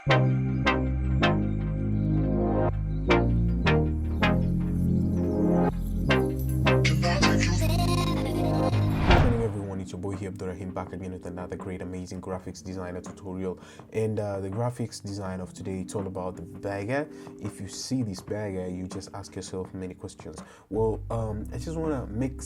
Morning everyone, it's your boy here Abdurrahim back again with another great amazing graphics designer tutorial. And the graphics design of today, it's all about the bagger. If you see this bagger, you just ask yourself many questions. Well, I just want to make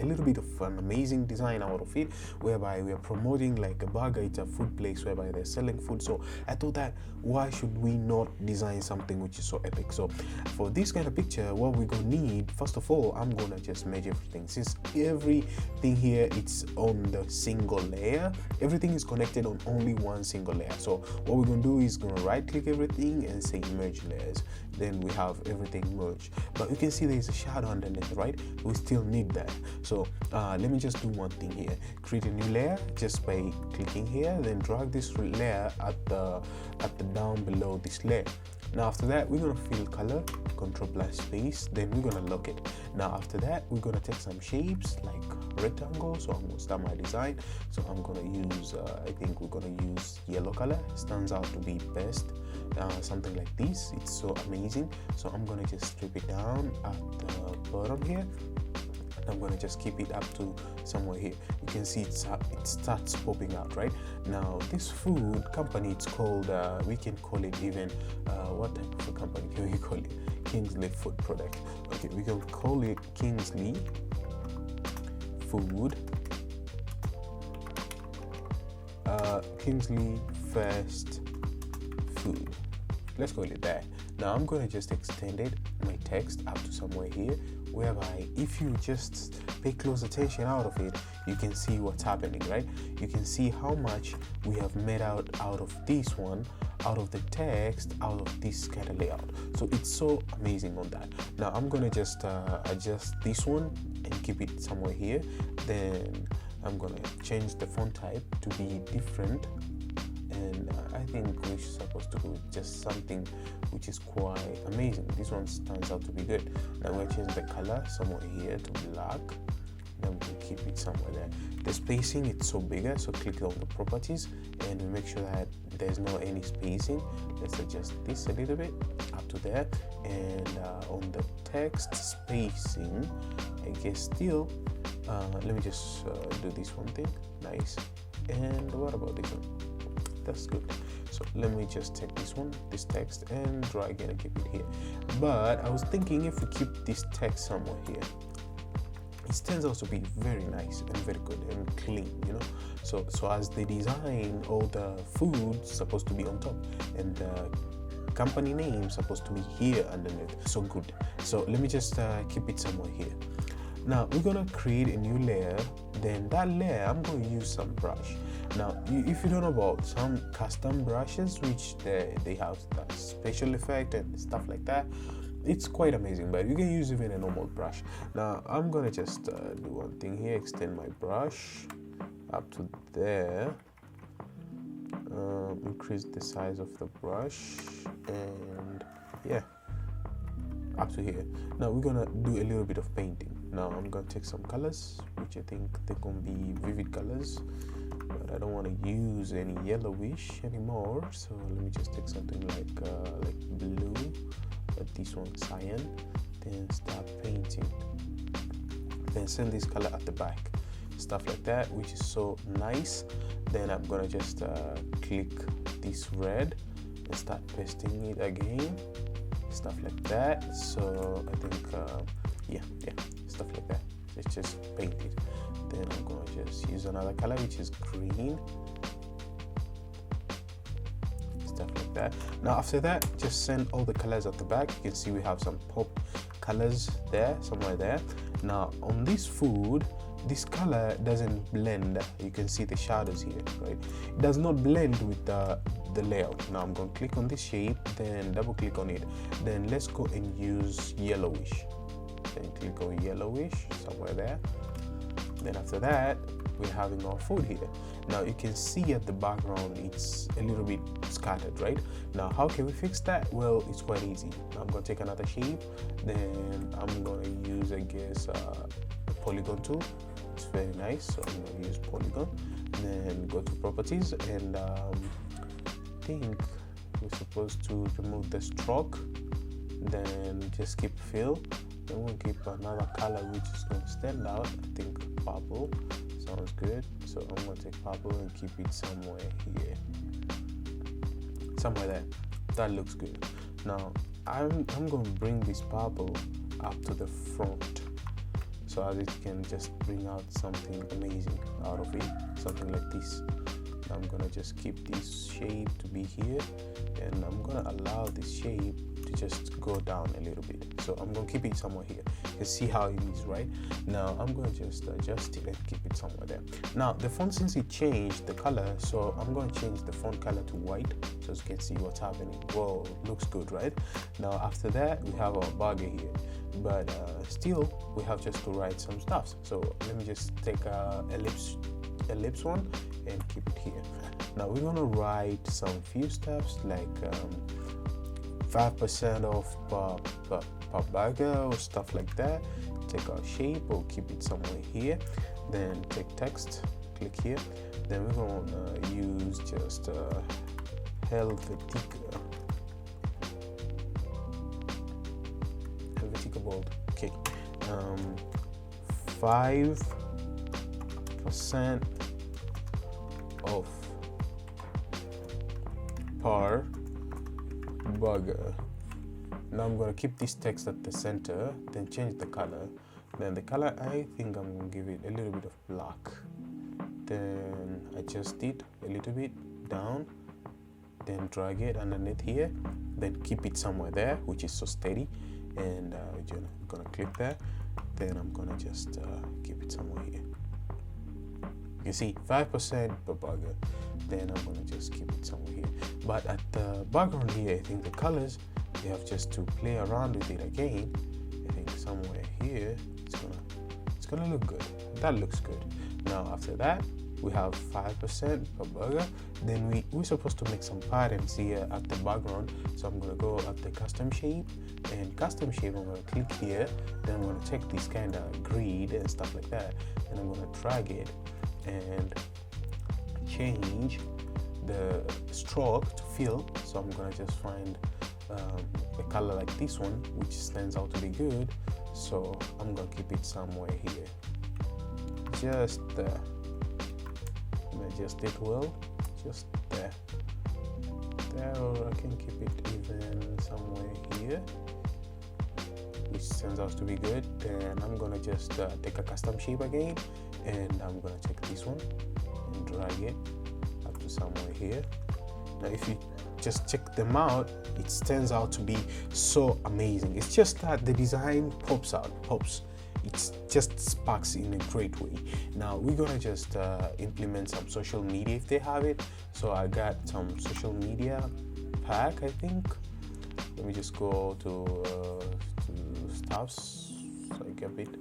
a little bit of an amazing design out of it, whereby we are promoting like a burger. It's a food place whereby they're selling food, so I thought that why should we not design something which is so epic? So for this kind of picture, what we're gonna need, first of all, I'm gonna just measure everything. Since everything here it's on the single layer, everything is connected on only one single layer. So what we're gonna do is gonna right click everything and say merge layers. Then we have everything merged, but you can see there is a shadow underneath, right? We still need that. So let me just do one thing here, create a new layer just by clicking here, then drag this layer at the down below this layer. Now after that, we're gonna fill color, control plus space, then we're gonna lock it. Now after that, we're gonna take some shapes like rectangle. So I'm gonna start my design. So I'm gonna use I think we're gonna use yellow color. Stands out to be best. Something like this, it's so amazing. So I'm gonna just strip it down at the bottom here. I'm going to just keep it up to somewhere here. You can see it starts popping out, right? Now this food company, it's called we can call it even what type of a company can we call it? Kingsley Food Product. Okay, we can call it Kingsley Food, Kingsley Fast Food. Let's call it that. Now I'm going to just extend it, my text up to somewhere here, whereby if you just pay close attention out of it, you can see what's happening, right? You can see how much we have made out of this one, out of the text, out of this kind of layout. So it's so amazing on that. Now I'm gonna just adjust this one and keep it somewhere here. Then I'm gonna change the font type to be different. And I think we're supposed to do just something which is quite amazing. This one turns out to be good. Now we'll change the color somewhere here to black. Then we can keep it somewhere there. The spacing, it's so bigger, so click on the properties and we make sure that there's no any spacing. Let's adjust this a little bit up to there. And on the text spacing, I guess still let me just do this one thing. Nice. And what about this one? That's good. So let me just take this one, this text, and drag it and keep it here. But I was thinking if we keep this text somewhere here, it turns out to be very nice and very good and clean, you know. So as the design, all the food supposed to be on top and the company name supposed to be here underneath. So good. So let me just keep it somewhere here. Now we're gonna create a new layer. Then that layer, I'm going to use some brush. Now if you don't know about some custom brushes which they have that special effect and stuff like that, it's quite amazing, but you can use even a normal brush. Now I'm gonna just do one thing here, extend my brush up to there, increase the size of the brush, and yeah, up to here. Now we're gonna do a little bit of painting. Now I'm gonna take some colors which I think they're gonna be vivid colors, but I don't want to use any yellowish anymore, so let me just take something like blue, but this one cyan. Then start painting, then send this color at the back, stuff like that, which is so nice. Then I'm gonna just click this red and start pasting it again, stuff like that. So I think yeah, stuff like that. Let's just paint it. Then I'm gonna just use another color which is green, stuff like that. Now after that, just send all the colors at the back. You can see we have some pop colors there, somewhere there. Now on this food, this color doesn't blend. You can see the shadows here, right? It does not blend with the layout. Now I'm going to click on this shape, then double click on it, then let's go and use yellowish. Then click on yellowish somewhere there. Then after that, we're having our food here. Now you can see at the background it's a little bit scattered, right? Now how can we fix that? Well, it's quite easy. Now I'm going to take another shape, then I'm going to use, I guess, a polygon tool. It's very nice, so I'm going to use polygon. Then go to properties, and I think we're supposed to remove the stroke, then just keep fill, then we'll keep another color which is going to stand out. I think purple sounds good, so I'm going to take purple and keep it somewhere here, somewhere there. That looks good. Now I'm going to bring this purple up to the front, so as it can just bring out something amazing out of it, something like this. I'm gonna just keep this shape to be here, and I'm gonna allow this shape to just go down a little bit. So I'm gonna keep it somewhere here. You see how it is, right? Now I'm gonna just adjust it and keep it somewhere there. Now the font, since it changed the color, so I'm gonna change the font color to white so you can see what's happening. Whoa, looks good, right? Now after that we have our burger here, but still we have just to write some stuff. So let me just take a ellipse one and keep it here. Now we're gonna write some few steps like 5% off per burger or stuff like that. Take our shape or keep it somewhere here, then take text, click here, then we're gonna use just Helvetica bold. Okay, 5% off per burger. Now I'm going to keep this text at the center, then change the color. Then the color, I think I'm going to give it a little bit of black, then adjust it a little bit down, then drag it underneath here, then keep it somewhere there, which is so steady, and I'm going to click there, then I'm going to just keep it somewhere here. You see 5% per burger, then I'm going to just keep it somewhere here. But at the background here, I think the colors, you have just to play around with it again. I think somewhere here it's gonna look good. That looks good. Now after that we have 5% per burger. Then we're supposed to make some patterns here at the background, so I'm gonna go at the custom shape, and custom shape I'm gonna click here, then I'm gonna check this kind of grid and stuff like that, and I'm gonna drag it and change the stroke to fill. So I'm gonna just find a color like this one which stands out to be good, so I'm gonna keep it somewhere here, just there. Adjust it well, just there, or I can keep it even somewhere here, which stands out to be good. Then I'm gonna just take a custom shape again, and I'm gonna take this one and drag it up to somewhere here. Now if you just check them out, it stands out to be so amazing. It's just that the design pops. It just sparks in a great way. Now we're gonna just implement some social media if they have it. So I got some social media pack, I think. Let me just go to stuffs so I get it.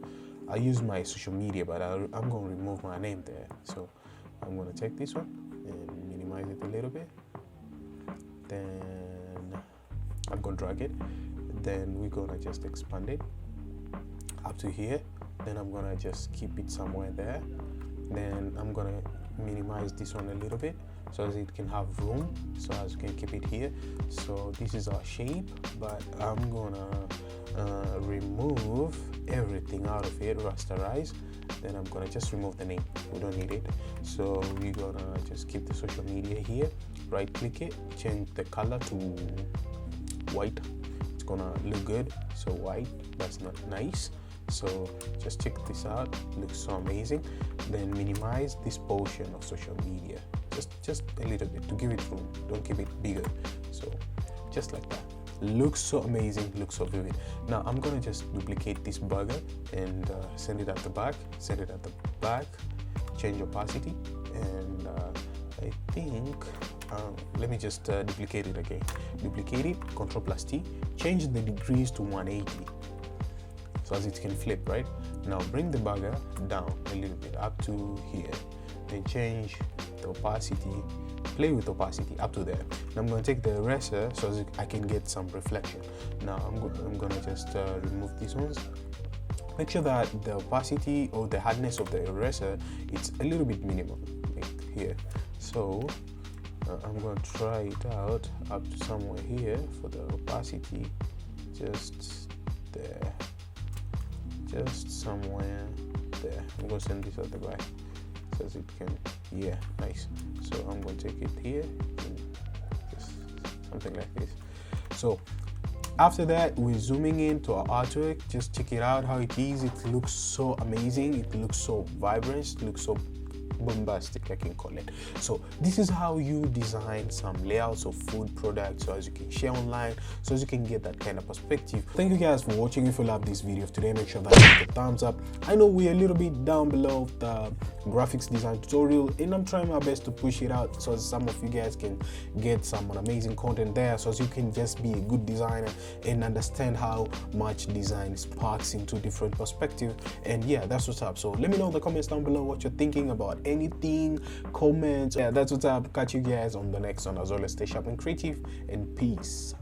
I use my social media, but I'm gonna remove my name there. So I'm gonna take this one and minimize it a little bit. Then I'm gonna drag it. Then we're gonna just expand it up to here. Then I'm gonna just keep it somewhere there. Then I'm gonna minimize this one a little bit so as it can have room, so as you can keep it here. So this is our shape, but I'm gonna remove everything out of it, rasterize. Then I'm gonna just remove the name, we don't need it. So we're gonna just keep the social media here, right click it, change the color to white. It's gonna look good. So white, that's not nice. So just check this out, looks so amazing. Then minimize this portion of social media, just a little bit to give it room, don't keep it bigger. So just like that, looks so amazing, looks so vivid. Now I'm gonna just duplicate this burger and send it at the back, change opacity, and I think let me just duplicate it again. Duplicate it, Ctrl+T, change the degrees to 180 so as it can flip, right? Now bring the burger down a little bit up to here, then change the opacity, play with opacity up to there. Now I'm going to take the eraser so as I can get some reflection. Now I'm going to just remove these ones. Make sure that the opacity or the hardness of the eraser, it's a little bit minimum, like here. So I'm going to try it out up to somewhere here for the opacity, just there, just somewhere there. I'm going to send this other guy so as it can, yeah, nice. So I'm going to take it here and just something like this. So after that, we're zooming into our artwork. Just check it out how it is. It looks so amazing. It looks so vibrant. It looks so bombastic, I can call it. So this is how you design some layouts of food products so as you can share online, so as you can get that kind of perspective. Thank you guys for watching. If you love this video of today, make sure that you hit the thumbs up. I know we're a little bit down below the graphics design tutorial, and I'm trying my best to push it out so as some of you guys can get some amazing content there, so as you can just be a good designer and understand how much design sparks into different perspectives. And yeah, that's what's up. So let me know in the comments down below what you're thinking about anything, comments. Yeah, that's what's up. Catch you guys on the next one. As always, stay sharp and creative, and peace.